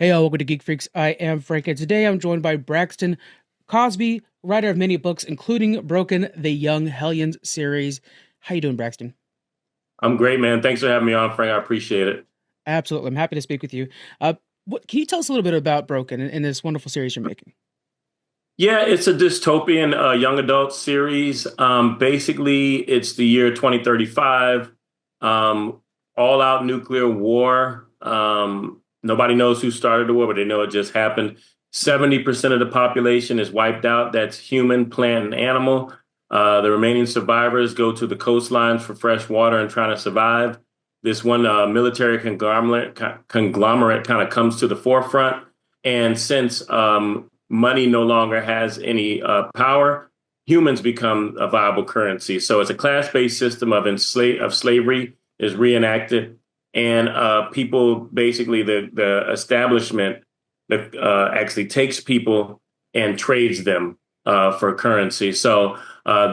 Hey, all, welcome to Geek Freaks. I am Frank, and today I'm joined by Braxton Cosby, writer of many books, including Broken, the Young Hellions series. How you doing, Braxton? I'm great, man. Thanks for having me on, Frank. I appreciate it. Absolutely, I'm happy to speak with you. What can you tell us a little bit about Broken and this wonderful series you're making? Yeah, it's a dystopian young adult series. Basically, it's the year 2035, all out nuclear war. Nobody knows who started the war, but they know it just happened. 70% of the population is wiped out. That's human, plant, and animal. The remaining survivors go to the coastlines for fresh water and trying to survive. This one military conglomerate kind of comes to the forefront. And since money no longer has any power, humans become a viable currency. So it's a class-based system of slavery is reenacted, and people basically the establishment that actually takes people and trades them for currency. So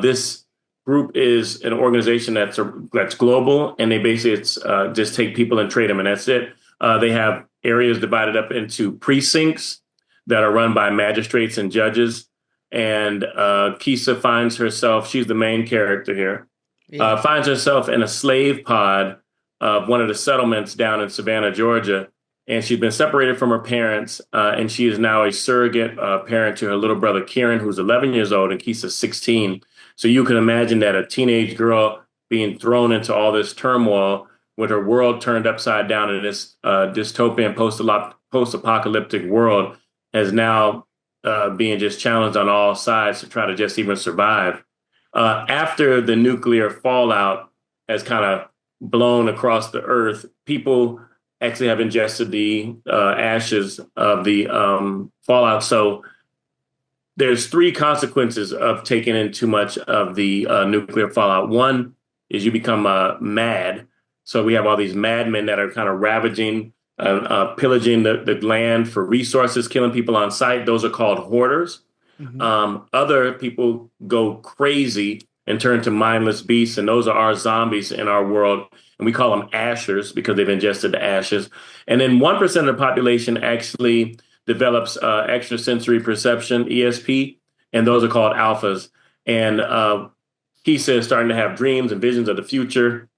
this group is an organization that's global, and they basically just take people and trade them, and that's it. They have areas divided up into precincts that are run by magistrates and judges. And Kisa finds herself, she's the main character here, Yeah. finds herself in a slave pod of one of the settlements down in Savannah, Georgia. And she's been separated from her parents, and she is now a surrogate parent to her little brother, Kieran, who's 11 years old, and Kisa's 16. So you can imagine that a teenage girl being thrown into all this turmoil with her world turned upside down in this dystopian post-apocalyptic world is now being just challenged on all sides to try to just even survive. After the nuclear fallout has kind of blown across the earth, people actually have ingested the ashes of the fallout. So there's three consequences of taking in too much of the nuclear fallout. One is you become mad. So we have all these madmen that are kind of ravaging, pillaging the land for resources, killing people on sight. Those are called hoarders. Hmm. Other people go crazy and turn to mindless beasts, and those are our zombies in our world. And we call them ashers because they've ingested the ashes. And then 1% of the population actually develops extrasensory perception, ESP, and those are called alphas. And Kisa is starting to have dreams and visions of the future,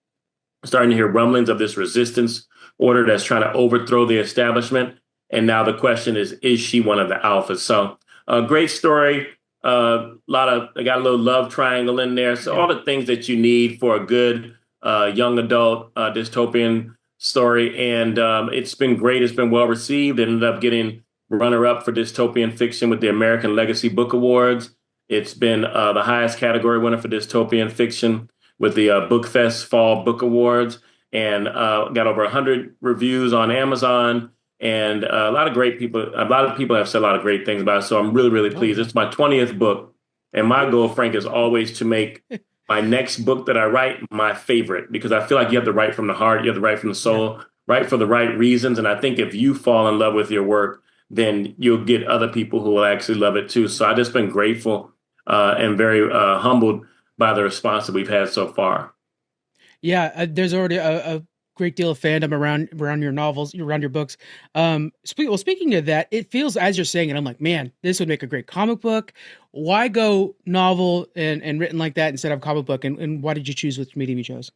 starting to hear rumblings of this resistance order that's trying to overthrow the establishment. And now the question is she one of the alphas? So a great story. I got a little love triangle in there. So Yeah. all the things that you need for a good young adult dystopian story. And it's been great. It's been well received. It ended up getting runner up for dystopian fiction with the American Legacy Book Awards. It's been the highest category winner for dystopian fiction with the BookFest Fall Book Awards, and got over 100 reviews on Amazon, and a lot of great people. A lot of people have said a lot of great things about it. So I'm really, really Oh, pleased. It's my 20th book, and my goal, Frank, is always to make my next book that I write my favorite, because I feel like you have to write from the heart, you have to write from the yeah. soul, write for the right reasons. And I think if you fall in love with your work, then you'll get other people who will actually love it too. So I've just been grateful and very humbled by the response that we've had so far. Yeah, there's already a great deal of fandom around your novels, around your books. Speaking of that, it feels as you're saying it, I'm like, man, this would make a great comic book. Why go novel and written like that instead of comic book? And why did you choose which medium you chose?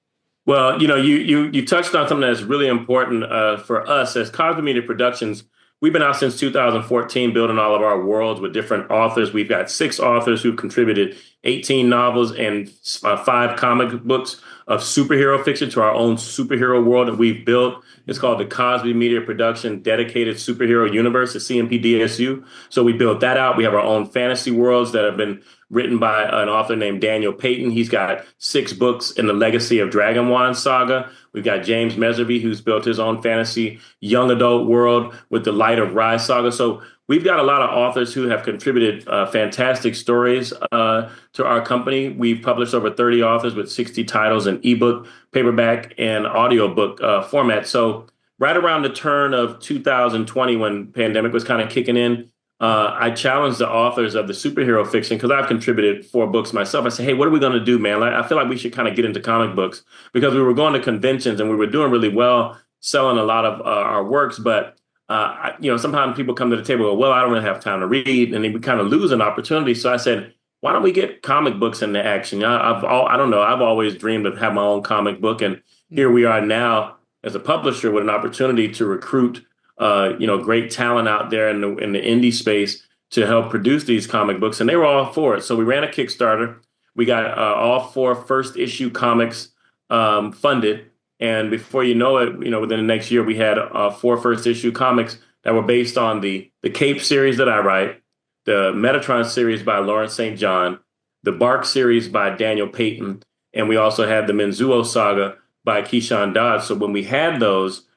Well, you touched on something that's really important for us as Cosby Media Productions. We've been out since 2014, building all of our worlds with different authors. We've got six authors who contributed 18 novels and five comic books of superhero fiction to our own superhero world that we've built. It's called the Cosby Media Production Dedicated Superhero Universe, the CMPDSU. So we built that out. We have our own fantasy worlds that have been written by an author named Daniel Payton. He's got six books in the Legacy of Dragon Wand saga. We've got James Meservey, who's built his own fantasy young adult world with the Light of Rise saga. So we've got a lot of authors who have contributed fantastic stories to our company. We've published over 30 authors with 60 titles in ebook, paperback, and audiobook format. So right around the turn of 2020, when pandemic was kind of kicking in, I challenged the authors of the superhero fiction because I've contributed four books myself. I said, hey, what are we going to do, man? Like, I feel like we should kind of get into comic books because we were going to conventions and we were doing really well selling a lot of our works. But sometimes people come to the table and go, well, I don't really have time to read, and then we kind of lose an opportunity. So I said, why don't we get comic books into action? I don't know. I've always dreamed of having my own comic book, and here we are now as a publisher with an opportunity to recruit, great talent out there in the indie space to help produce these comic books, and they were all for it. So we ran a Kickstarter. We got all four first issue comics funded. And before you know it, within the next year, we had four first issue comics that were based on the Cape series that I write, the Metatron series by Lawrence St. John, the Bark series by Daniel Payton, and we also had the Menzuo saga by Keyshawn Dodge. So when we had those,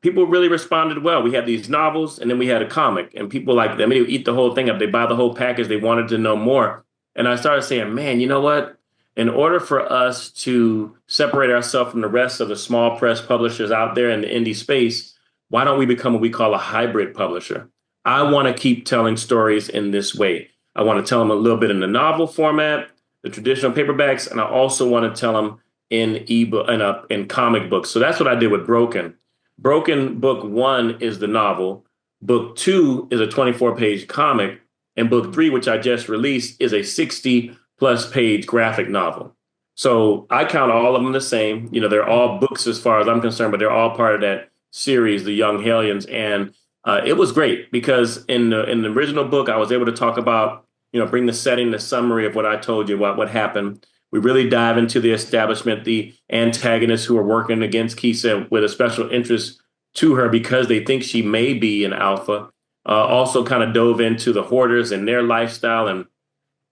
people really responded well. We had these novels, and then we had a comic, and people like them. They would eat the whole thing up. They buy the whole package. They wanted to know more. And I started saying, man, you know what? In order for us to separate ourselves from the rest of the small press publishers out there in the indie space, why don't we become what we call a hybrid publisher? I want to keep telling stories in this way. I want to tell them a little bit in the novel format, the traditional paperbacks, and I also want to tell them in ebook and in comic books. So that's what I did with Broken. Broken book 1 is the novel. Book 2 is a 24-page comic. And book 3, which I just released, is a 60-plus page graphic novel. So I count all of them the same. They're all books as far as I'm concerned, but they're all part of that series, the Young Hellions. And it was great because in the original book, I was able to talk about, bring the setting, the summary of what I told you, what happened. We really dive into the establishment, the antagonists who are working against Kisa with a special interest to her because they think she may be an alpha. Also kind of dove into the hoarders and their lifestyle. And,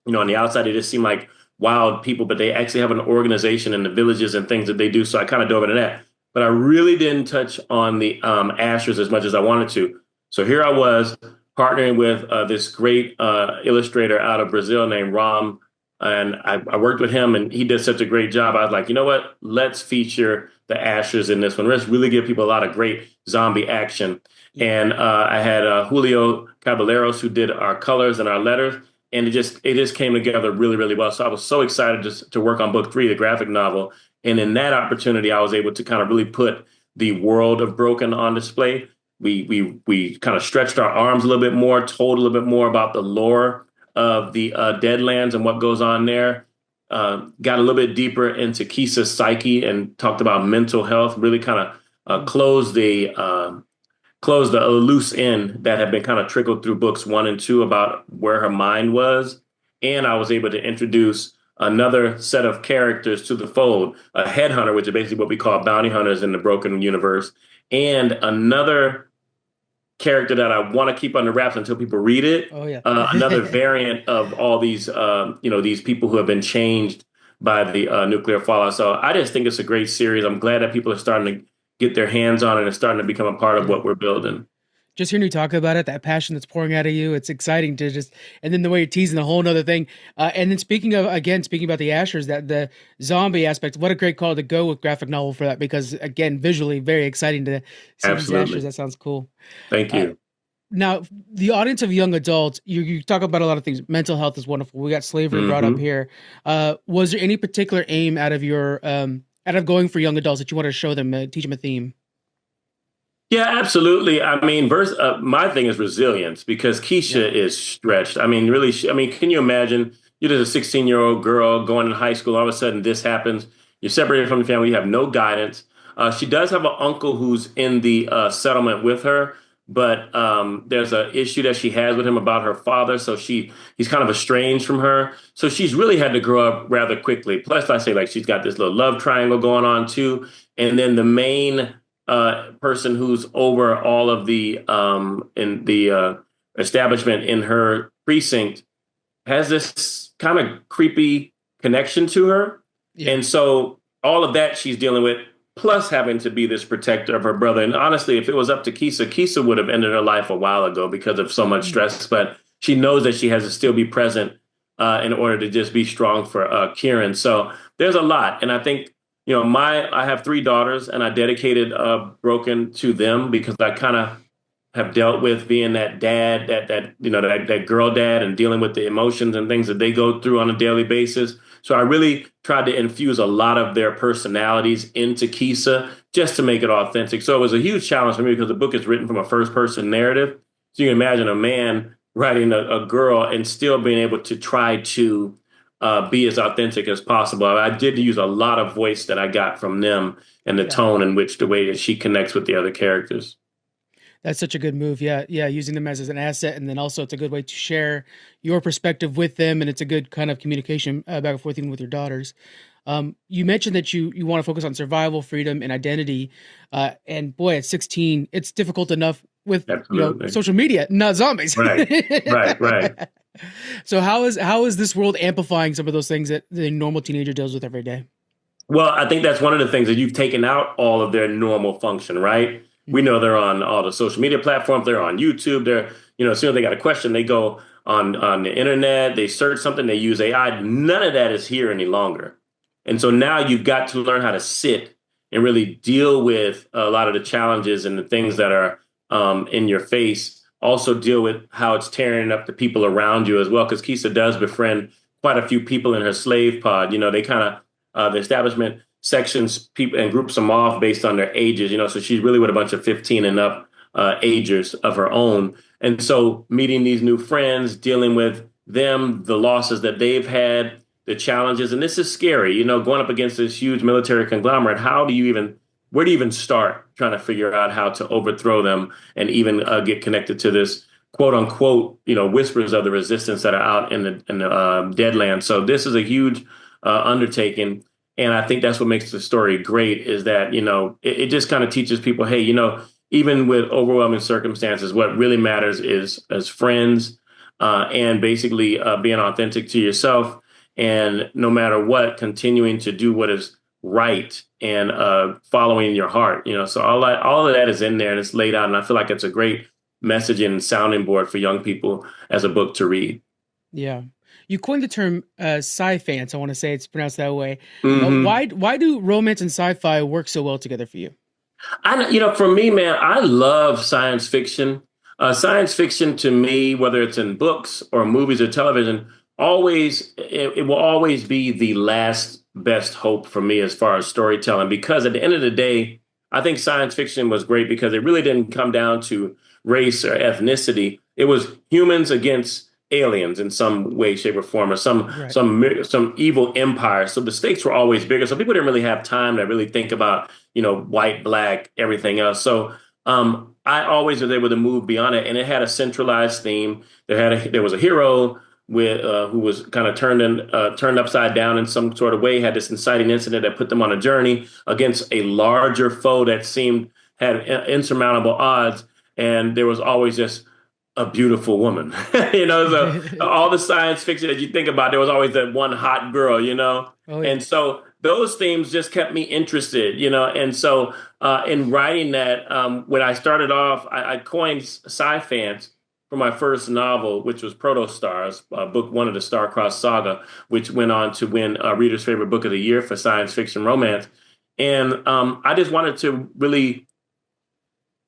on the outside, they just seem like wild people, but they actually have an organization in the villages and things that they do. So I kind of dove into that. But I really didn't touch on the Ashers as much as I wanted to. So here I was partnering with this great illustrator out of Brazil named Ram. And I worked with him, and he did such a great job. I was like, you know what? Let's feature the Ashers in this one. Let's really give people a lot of great zombie action. And I had Julio Caballeros, who did our colors and our letters, and it just came together really, really well. So I was so excited to work on book 3, the graphic novel. And in that opportunity, I was able to kind of really put the world of Broken on display. We kind of stretched our arms a little bit more, told a little bit more about the lore of the Deadlands and what goes on there. Got a little bit deeper into Kisa's psyche and talked about mental health, really kind of closed the loose end that had been kind of trickled through books 1 and 2 about where her mind was. And I was able to introduce another set of characters to the fold, a headhunter, which is basically what we call bounty hunters in the Broken universe, and another character that I want to keep under wraps until people read it. Oh yeah. Another variant of all these, these people who have been changed by the nuclear fallout. So I just think it's a great series. I'm glad that people are starting to get their hands on it and it's starting to become a part of what we're building. Just hearing you talk about it, that passion that's pouring out of you, it's exciting to just, and then the way you're teasing a whole nother thing. And then speaking about the Ashers, that the zombie aspect, what a great call to go with graphic novel for that, because again, visually very exciting to see these Ashers. That sounds cool. Thank you. Now, the audience of young adults, you talk about a lot of things. Mental health is wonderful. We got slavery brought up here. Was there any particular aim out of your, out of going for young adults that you want to show them, teach them a theme? Yeah, absolutely. I mean, my thing is resilience because Keisha is stretched. I mean, really, can you imagine you're just a 16-year-old girl going in high school, all of a sudden this happens. You're separated from the family. You have no guidance. She does have an uncle who's in the settlement with her, but there's an issue that she has with him about her father. So he's kind of estranged from her. So she's really had to grow up rather quickly. Plus, I say like she's got this little love triangle going on too. And then the main person who's over all of the establishment in her precinct has this kind of creepy connection to her. Yeah. And so all of that she's dealing with, plus having to be this protector of her brother. And honestly, if it was up to Kisa would have ended her life a while ago because of so much stress. But she knows that she has to still be present in order to just be strong for Kieran. So there's a lot. And I think, I have 3 daughters and I dedicated Broken to them because I kind of have dealt with being that dad, that girl dad, and dealing with the emotions and things that they go through on a daily basis. So I really tried to infuse a lot of their personalities into Kisa just to make it authentic. So it was a huge challenge for me because the book is written from a first person narrative. So you can imagine a man writing a girl and still being able to try to be as authentic as possible. I did use a lot of voice that I got from them and the Yeah. tone in which the way that she connects with the other characters. That's such a good move. Yeah, yeah, using them as an asset, and then also it's a good way to share your perspective with them, and it's a good kind of communication back and forth even with your daughters. You mentioned that you want to focus on survival, freedom, and identity. And boy, at 16, it's difficult enough with Absolutely. social media, not zombies. Right. Right. Right. So how is this world amplifying some of those things that the normal teenager deals with every day? Well, I think that's one of the things that you've taken out all of their normal function, right? We Mhm. know they're on all the social media platforms. They're on YouTube. As soon as they got a question, they go on the internet. They search something. They use AI. None of that is here any longer. And so now you've got to learn how to sit and really deal with a lot of the challenges and the things that are in your face. Also deal with how it's tearing up the people around you as well, because Kisa does befriend quite a few people in her slave pod. They kind of the establishment sections people and groups them off based on their ages, so she's really with a bunch of 15 and up agers of her own. And so meeting these new friends, dealing with them, the losses that they've had, the challenges, and this is scary, going up against this huge military conglomerate. Where do you even start trying to figure out how to overthrow them and even get connected to this quote unquote, whispers of the resistance that are out in the deadland. So this is a huge undertaking. And I think that's what makes the story great is that, it just kind of teaches people, hey, even with overwhelming circumstances, what really matters is as friends and basically being authentic to yourself. And no matter what, continuing to do what is right and following your heart, so all of that is in there and it's laid out. And I feel like it's a great message and sounding board for young people as a book to read. Yeah. You coined the term sci-fans. I want to say it's pronounced that way. Hmm. Why do romance and sci-fi work so well together for you? For me, man, I love science fiction. Science fiction to me, whether it's in books or movies or television, it will always be the last best hope for me as far as storytelling. Because at the end of the day, I think science fiction was great because it really didn't come down to race or ethnicity. It was humans against aliens in some way, shape, or form, or Right. some evil empire. So the stakes were always bigger. So people didn't really have time to really think about white, black, everything else. So I always was able to move beyond it, and it had a centralized theme. There was a hero with who was kind of turned upside down in some sort of way. Had this inciting incident that put them on a journey against a larger foe that seemed had insurmountable odds, and there was always just a beautiful woman. So all the science fiction that you think about, there was always that one hot girl. Oh yeah. And so those themes just kept me interested. And so in writing that, when I started off, I coined sci-fans for my first novel, which was Protostars, book one of the Star-Crossed Saga, which went on to win Reader's Favorite Book of the Year for science fiction romance. And I just wanted to really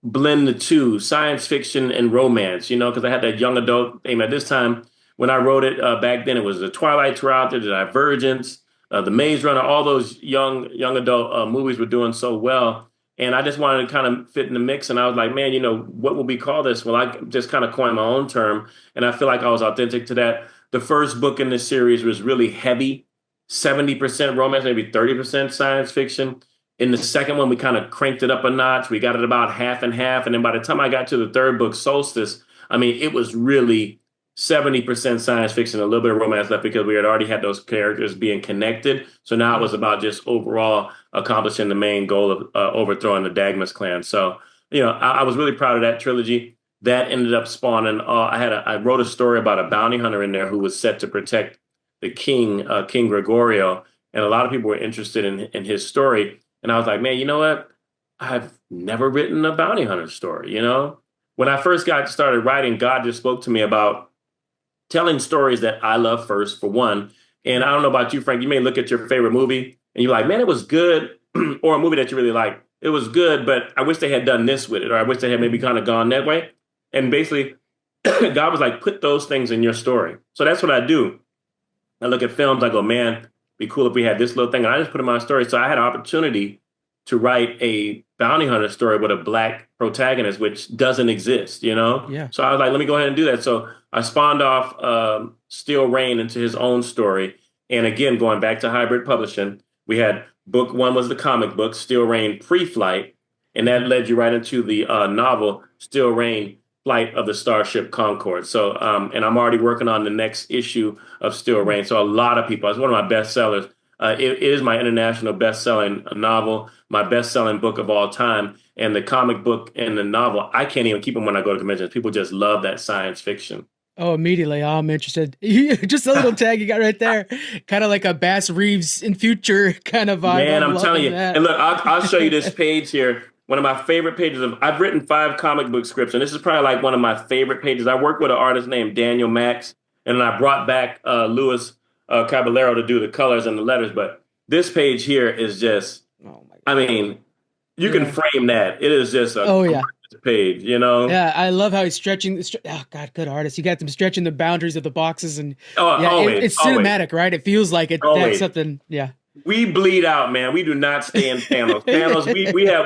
blend the two, science fiction and romance, because I had that young adult theme at this time. When I wrote it back then, it was the Twilights were out there, the Divergence, the Maze Runner, all those young adult movies were doing so well. And I just wanted to kind of fit in the mix. And I was like, man, what will we call this? Well, I just kind of coined my own term. And I feel like I was authentic to that. The first book in this series was really heavy, 70% romance, maybe 30% science fiction. In the second one, we kind of cranked it up a notch. We got it about half and half. And then by the time I got to the third book, Solstice, I mean, it was really 70% science fiction, a little bit of romance left because we had already had those characters being connected. So now it was about just overall accomplishing the main goal of overthrowing the Dagmas clan. So, I was really proud of that trilogy. That ended up spawning. I wrote a story about a bounty hunter in there who was set to protect the king, King Gregorio. And a lot of people were interested in his story. And I was like, man, you know what? I've never written a bounty hunter story. When I first got started writing, God just spoke to me about telling stories that I love first, for one. And I don't know about you, Frank, you may look at your favorite movie and you're like, man, it was good. Or a movie that you really like. It was good, but I wish they had done this with it. Or I wish they had maybe kind of gone that way. And basically, God was like, put those things in your story. So that's what I do. I look at films, I go, man, be cool if we had this little thing. And I just put in my story. So I had an opportunity to write a bounty hunter story with a black protagonist, which doesn't exist, you know? Yeah. So I was like, let me go ahead and do that. So I spawned off Steel Rain into his own story. And again, going back to hybrid publishing, we had book one was the comic book, Steel Rain Pre-Flight. And that led you right into the novel, Steel Rain Flight of the Starship Concorde. So, and I'm already working on the next issue of Steel Rain. So a lot of people, it's one of my best sellers. It is my international best-selling novel, my best-selling book of all time. And the comic book and the novel, I can't even keep them when I go to conventions. People just love that science fiction. Oh, immediately. I'm interested. Just a little tag you got right there. Kind of like a Bass Reeves in future kind of vibe. Man, I'm I'm telling loving you. that. And look, I'll show you this page here. One of my favorite pages of, I've written 5 comic book scripts, and this is probably like one of my favorite pages. I worked with an artist named Daniel Max, and then I brought back Louis Caballero to do the colors and the letters. But this page here is just, Oh my I God. mean, you can Yeah. frame that. It is just a Oh yeah. gorgeous page, you know? Yeah, I love how he's stretching. Oh God, good artist. You got them stretching the boundaries of the boxes, and Oh, yeah, always, it's always, cinematic, right? It feels like it. That's always. something. Yeah. We bleed out, man. We do not stay in panels. Panels, we are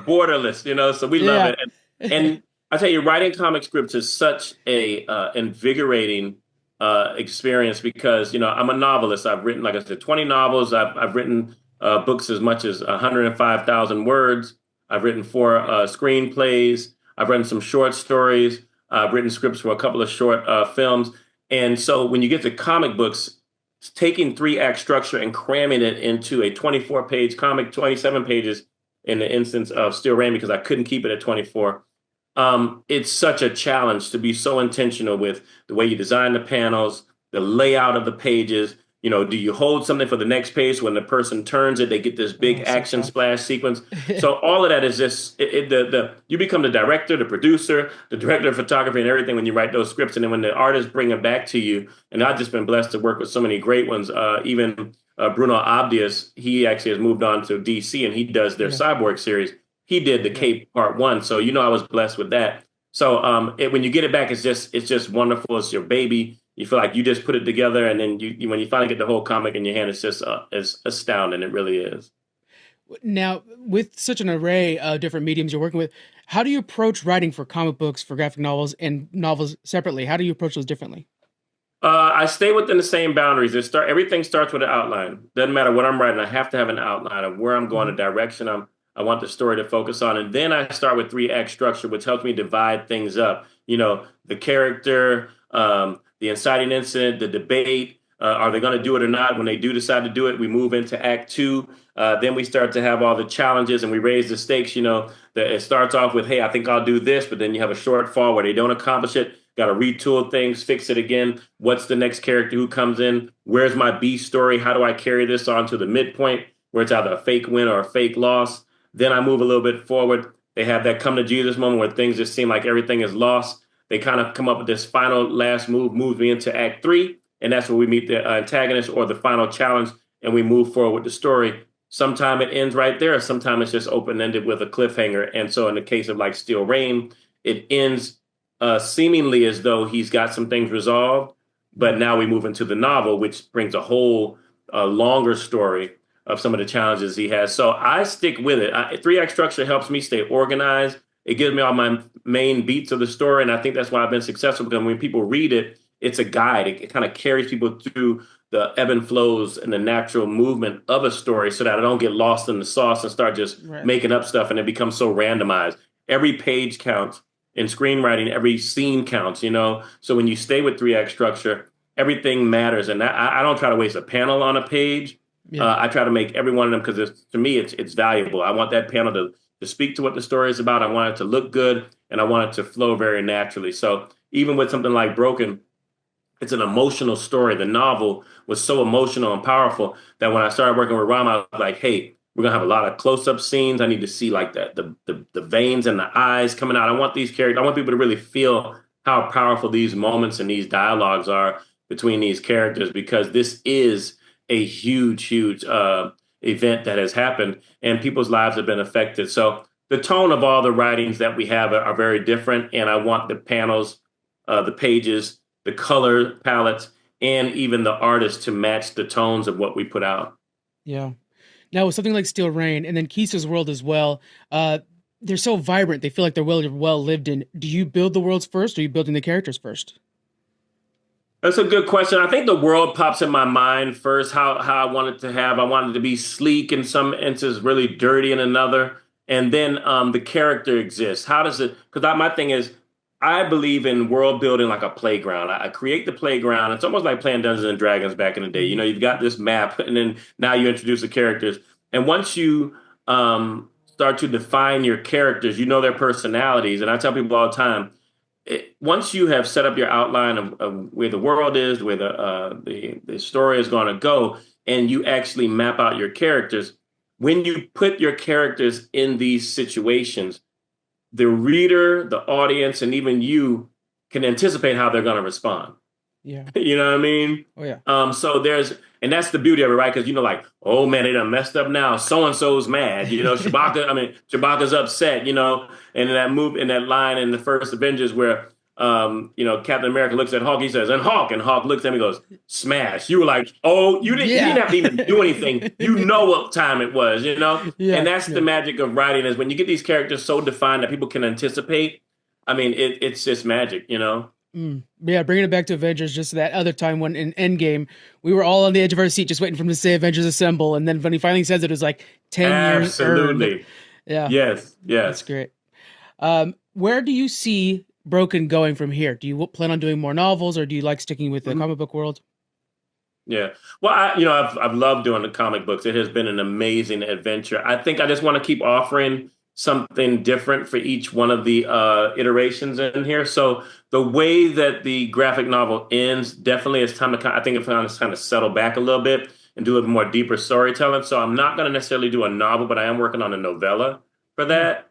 borderless, you know. So we love Yeah. it. And I tell you, writing comic scripts is such a invigorating experience because you know I'm a novelist. I've written, like I said, 20 novels. I've written books as much as 105,000 words. I've written 4 screenplays. I've written some short stories. I've written scripts for a couple of short films. And so when you get to comic books, taking 3 act structure and cramming it into a 24-page comic, 27 pages in the instance of Steel Rain, because I couldn't keep it at 24. It's such a challenge to be so intentional with the way you design the panels, the layout of the pages. You know, do you hold something for the next page when the person turns it, they get this big Oh, so action tough. splash sequence. So all of that is just the you become the director, the producer, the director of photography, and everything when you write those scripts. And then when the artists bring it back to you, and I've just been blessed to work with so many great ones. Even Bruno Abdias, he actually has moved on to DC, and he does their Yeah. Cyborg series. He did the Yeah. Cape Part One, so you know I was blessed with that. So when you get it back, it's just wonderful. It's your baby. You feel like you just put it together, and then when you finally get the whole comic in your hand, it's astounding. It really is. Now, with such an array of different mediums you're working with, how do you approach writing for comic books, for graphic novels, and novels separately? How do you approach those differently? I stay within the same boundaries. Everything starts with an outline. Doesn't matter what I'm writing. I have to have an outline of where I'm going, Hmm. the direction I want the story to focus on, and then I start with 3 act structure, which helps me divide things up. You know, the character, the inciting incident, the debate. Are they going to do it or not? When they do decide to do it, we move into Act Two. Then we start to have all the challenges and we raise the stakes. You know, it starts off with, "Hey, I think I'll do this," but then you have a shortfall where they don't accomplish it. Got to retool things, fix it again. What's the next character who comes in? Where's my B story? How do I carry this on to the midpoint where it's either a fake win or a fake loss? Then I move a little bit forward. They have that come to Jesus moment where things just seem like everything is lost. They kind of come up with this final last move, moves me into Act Three, and that's where we meet the antagonist or the final challenge, and we move forward with the story. Sometime it ends right there. Sometimes it's just open ended with a cliffhanger. And so, in the case of like Steel Rain, it ends seemingly as though he's got some things resolved, but now we move into the novel, which brings a whole longer story of some of the challenges he has. So I stick with it. 3 act structure helps me stay organized. It gives me all my main beats of the story, and I think that's why I've been successful, because when people read it, it's a guide. It kind of carries people through the ebb and flows and the natural movement of a story so that I don't get lost in the sauce and start just Right. making up stuff and it becomes so randomized. Every page counts in screenwriting, every scene counts, you know? So when you stay with 3 act structure, everything matters. And I don't try to waste a panel on a page. Yeah. I try to make every one of them, because to me, it's valuable. I want that panel to speak to what the story is about. I want it to look good, and I want it to flow very naturally. So even with something like Broken, it's an emotional story. The novel was so emotional and powerful that when I started working with Ram, I was like, hey, we're gonna have a lot of close-up scenes. I need to see like the veins and the eyes coming out. I want these characters, I want people to really feel how powerful these moments and these dialogues are between these characters, because this is a huge event that has happened and people's lives have been affected. So the tone of all the writings that we have are very different, and I want the panels, the pages, the color palettes, and even the artists to match the tones of what we put out. Yeah. Now with something like Steel Rain and then Kisa's world as well, they're so vibrant. They feel like they're well lived in. Do you build the worlds first, or are you building the characters first? That's a good question. I think the world pops in my mind first. How I want it to have. I want it to be sleek in some instances, really dirty in another, and then the character exists. How does it? Because my thing is, I believe in world building like a playground. I create the playground. It's almost like playing Dungeons and Dragons back in the day. You Hmm. know, you've got this map, and then now you introduce the characters. And once you start to define your characters, you know their personalities. And I tell people all the time, once you have set up your outline of where the world is, where the story is going to go, and you actually map out your characters, when you put your characters in these situations, the reader, the audience, and even you can anticipate how they're going to respond. Yeah. You know what I mean? Oh yeah. So and that's the beauty of it, right? Because like, oh man, they done messed up now. So and so's mad. Chewbacca's upset. And in that line in the first Avengers where Captain America looks at Hulk, he says, and Hulk looks at him and goes, smash. You were like, oh, you didn't have to even do anything. You know what time it was, Yeah. And that's Yeah. the magic of writing is when you get these characters so defined that people can anticipate. I mean, it's just magic. Yeah, bringing it back to Avengers, just that other time when in Endgame, we were all on the edge of our seat just waiting for him to say Avengers Assemble. And then when he finally says it was like 10 years earned. Absolutely. Yeah, Yes, that's yes. great. Where do you see Broken going from here? Do you plan on doing more novels, or do you like sticking with the Mhm. comic book world? Yeah. Well, I've loved doing the comic books. It has been an amazing adventure. I think I just want to keep offering something different for each one of the iterations in here. So the way that the graphic novel ends, definitely it's time to I think it's time to kind of settle back a little bit and do a more deeper storytelling. So I'm not going to necessarily do a novel, but I am working on a novella for Hmm. that.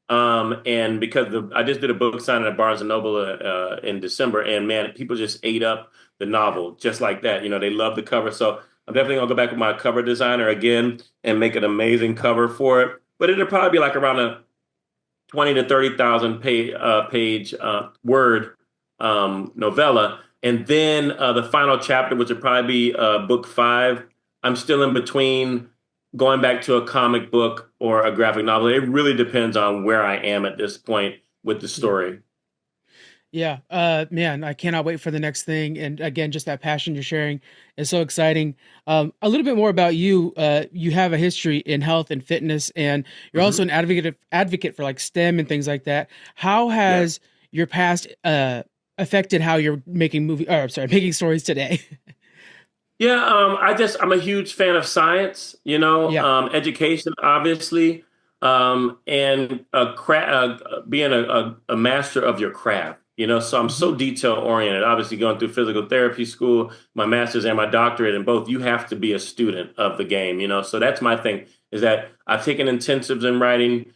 And because I just did a book signing at Barnes and Noble in December, and man, people just ate up the novel just like that. They love the cover. So I'm definitely gonna go back with my cover designer again and make an amazing cover for it. But it'll probably be like around a 20 to 30,000 page word novella. And then the final chapter, which would probably be book 5. I'm still in between going back to a comic book or a graphic novel. It really depends on where I am at this point with the story. Yeah, man, I cannot wait for the next thing. And again, just that passion you're sharing is so exciting. A little bit more about you. You have a history in health and fitness, and you're also Hmm. an advocate for like STEM and things like that. How Yeah. has your past affected how you're making making stories today? Yeah, I'm a huge fan of science, Yeah. education, obviously, and being a master of your craft. So I'm Hmm. so detail oriented. Obviously, going through physical therapy school, my master's and my doctorate in both, you have to be a student of the game. So that's my thing is that I've taken intensives in writing,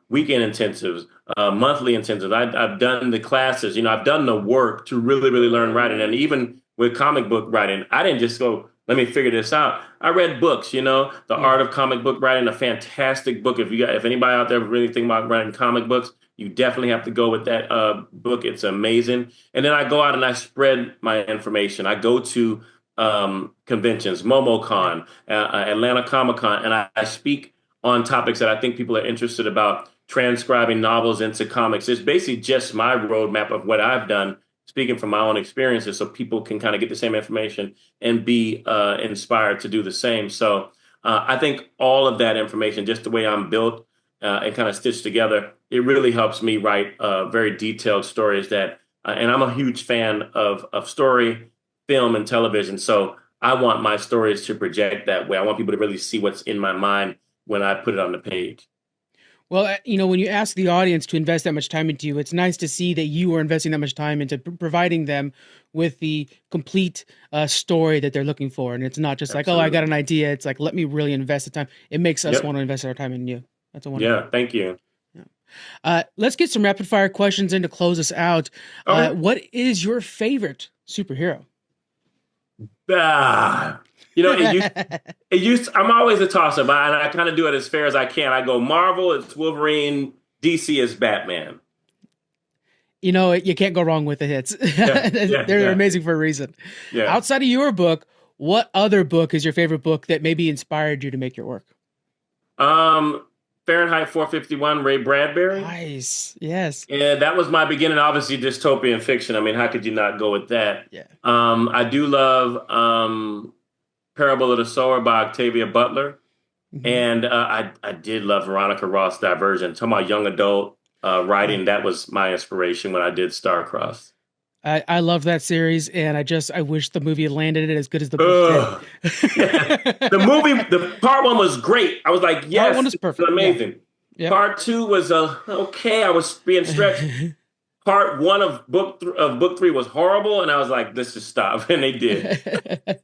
weekend intensives, monthly intensives. I've done the classes, I've done the work to really, really learn writing, and even with comic book writing, I didn't just go, let me figure this out. I read books, The Yeah. Art of Comic Book Writing, a fantastic book. If anybody out there really think about writing comic books, you definitely have to go with that book. It's amazing. And then I go out and I spread my information. I go to conventions, Yeah. MomoCon, Atlanta Comic Con, and I speak on topics that I think people are interested about transcribing novels into comics. It's basically just my roadmap of what I've done speaking from my own experiences so people can kind of get the same information and be inspired to do the same. So I think all of that information, just the way I'm built and kind of stitched together, it really helps me write very detailed stories and I'm a huge fan of story, film, and television. So I want my stories to project that way. I want people to really see what's in my mind when I put it on the page. Well, when you ask the audience to invest that much time into you, it's nice to see that you are investing that much time into providing them with the complete story that they're looking for. And it's not just like, oh, I got Absolutely. an idea. It's like, let me really invest the time. It makes us want Yep. to invest our time in you. That's a wonderful. Yeah. Thank you. Yeah. Let's get some rapid fire questions in to close us out. Okay. What is your favorite superhero? Ah. It used. I'm always a toss-up, and I kind of do it as fair as I can. I go Marvel, it's Wolverine, DC is Batman. You can't go wrong with the hits. Yeah, yeah, They're yeah, amazing for a reason. yeah. Outside of your book, what other book is your favorite book that maybe inspired you to make your work? Um, Fahrenheit 451, Ray Bradbury. Nice. Yes. Yeah, that was my beginning. Obviously, dystopian fiction. I mean, how could you not go with that? Yeah. I do love Parable of the Sower by Octavia Butler. Mhm. And I did love Veronica Ross Divergent. Talking about young adult writing, that was my inspiration when I did Starcrossed. I love that series, and I wish the movie had landed it as good as the book did. Ugh. Yeah. The part one was great. I was like, Part yes, one is this is perfect. Yeah. amazing. Yep. Part two was okay. I was being stretched. Part one of book three was horrible, and I was like, this is stop, and they did.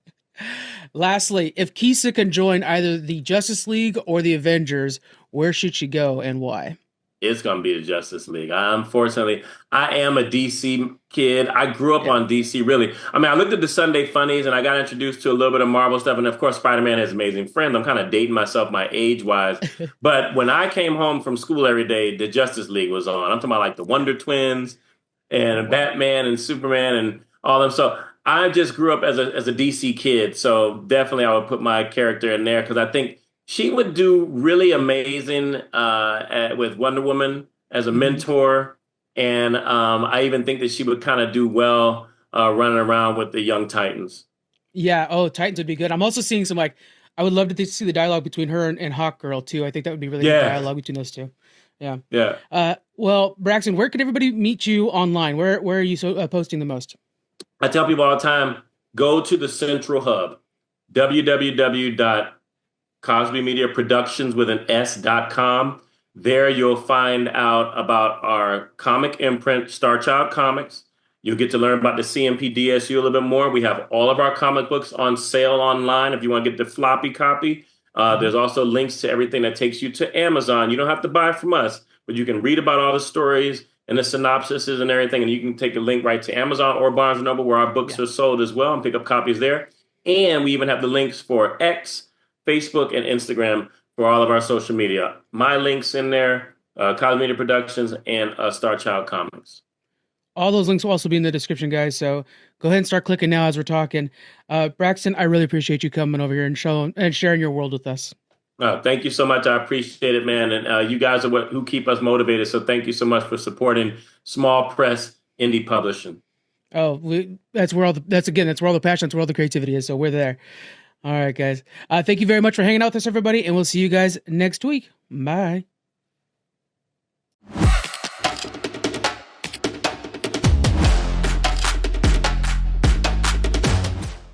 Lastly, if Kisa can join either the Justice League or the Avengers, where should she go and why? It's gonna be the Justice League. Unfortunately, I am a DC kid. I grew up Yeah. on DC, really. I mean, I looked at the Sunday funnies and I got introduced to a little bit of Marvel stuff. And of course, Spider-Man has amazing friends. I'm kind of dating myself, my age-wise. But when I came home from school every day, the Justice League was on. I'm talking about like the Wonder Twins and Batman and Superman and all them. So I just grew up as a DC kid. So definitely I would put my character in there because I think she would do really amazing with Wonder Woman as a Mhm. mentor. And I even think that she would kind of do well running around with the Young Titans. Yeah. Oh, Titans would be good. I'm also seeing some I would love to see the dialogue between her and Hawk Girl too. I think that would be really good Yeah, dialogue between those two. Yeah. yeah. Well, Braxton, where can everybody meet you online? Where are you posting the most? I tell people all the time, go to the central hub, www.Cosby Media Productions with an S.com. There you'll find out about our comic imprint, Star Child Comics. You'll get to learn about the CMP-DSU a little bit more. We have all of our comic books on sale online if you want to get the floppy copy. Mhm. There's also links to everything that takes you to Amazon. You don't have to buy from us, but you can read about all the stories and the synopsises and everything, and you can take a link right to Amazon or Barnes& Noble where our books Yeah. are sold as well and pick up copies there. And we even have the links for X, Facebook, and Instagram for all of our social media. My links in there, Cosby Media Productions and Star Child Comics. All those links will also be in the description, guys. So go ahead and start clicking now as we're talking. Braxton, I really appreciate you coming over here and sharing your world with us. Thank you so much. I appreciate it, man. And you guys are who keep us motivated. So thank you so much for supporting small press indie publishing. Oh, that's where all that's where all the passion, that's where all the creativity is. So we're there. All right, guys. Thank you very much for hanging out with us, everybody, and we'll see you guys next week. Bye.